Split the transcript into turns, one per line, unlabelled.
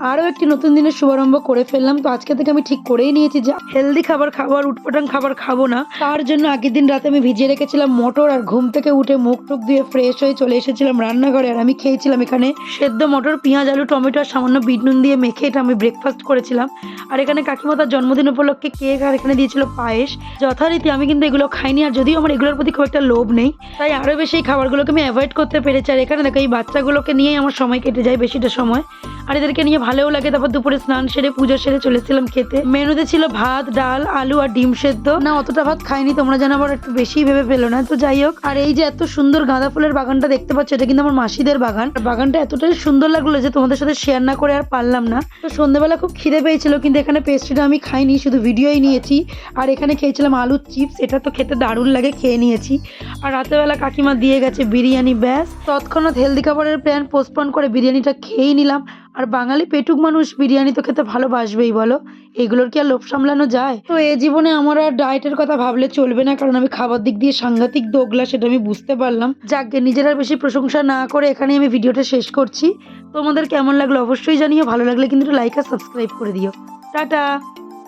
আরও একটি নতুন দিনের শুভারম্ভ করে ফেললাম। তো আজকে থেকে আমি ঠিক করেই নিয়েছি যে হেলদি খাবার খাবো আর উটপাটাং খাবার খাবো না। তার জন্য আগের দিন রাতে আমি ভিজিয়ে রেখেছিলাম মটর, আর ঘুম থেকে উঠে মুখ টুক ধুয়ে ফ্রেশ হয়ে চলে এসেছিলাম রান্নাঘরে। আর আমি খেয়েছিলাম এখানে সেদ্ধ মটর, পেঁয়াজ, আলু, টমেটো আর সামান্য বিট নুন দিয়ে মেখে এটা আমি ব্রেকফাস্ট করেছিলাম। আর এখানে কাকিমা তার জন্মদিন উপলক্ষে কেক আর এখানে দিয়েছিল পায়েস। যথারীতি আমি কিন্তু এগুলো খাইনি, আর যদিও আমার এগুলোর প্রতি খুব একটা লোভ নেই, তাই আরও বেশি এই খাবারগুলোকে আমি অ্যাভয়েড করতে পেরেছি। আর এখানে দেখো এই বাচ্চাগুলোকে নিয়েই আমার সময় কেটে যায় বেশিটা সময়, আর এদেরকে নিয়ে ভালোও লাগে। তারপর দুপুরে স্নান সেরে পুজো সেরে চলেছিলাম খেতে। মেনুতে ছিল ভাত, ডাল, আলু আর ডিম সেদ্ধ। না, অতটা ভাত খাইনি, তোমরা যেন আবার একটু বেশি ভেবে ফেলো না। তো যাই হোক, আর এই যে এত সুন্দর গাঁদা ফুলের বাগানটা দেখতে পাচ্ছ, এটা কিন্তু আমার মাসিদের বাগান। বাগানটা এতটাই সুন্দর লাগলো যে তোমাদের সাথে শেয়ার না করে আর পারলাম না। তো সন্ধ্যেবেলা খুব খিদে পেয়েছিল, কিন্তু এখানে পেস্ট্রিটা আমি খাইনি, শুধু ভিডিওই নিয়েছি। আর এখানে খেয়েছিলাম আলুর চিপস, এটা তো খেতে দারুণ লাগে, খেয়ে নিয়েছি। আর রাতেবেলা কাকিমা দিয়ে গেছে বিরিয়ানি, ব্যাস তৎক্ষণাৎ হেলদি খাবারের প্ল্যান পোস্টপন করে বিরিয়ানিটা খেয়েই নিলাম। আর বাঙালি পেটুক মানুষ, বিরিয়ানি তো খেতে ভালোবাসবেই বলো, এগুলোর কি আর লোভ সামলানো যায়? তো এই জীবনে আমার আর ডায়েটের কথা ভাবলে চলবে না, কারণ আমি খাবার দিক দিয়ে সাংঘাতিক দোগলা, সেটা আমি বুঝতে পারলাম। যাকে নিজের আর বেশি প্রশংসা না করে এখানে আমি ভিডিওটা শেষ করছি। তোমাদের কেমন লাগলো অবশ্যই জানিও, ভালো লাগলে কিন্তু লাইক আর সাবস্ক্রাইব করে দিও। টাটা।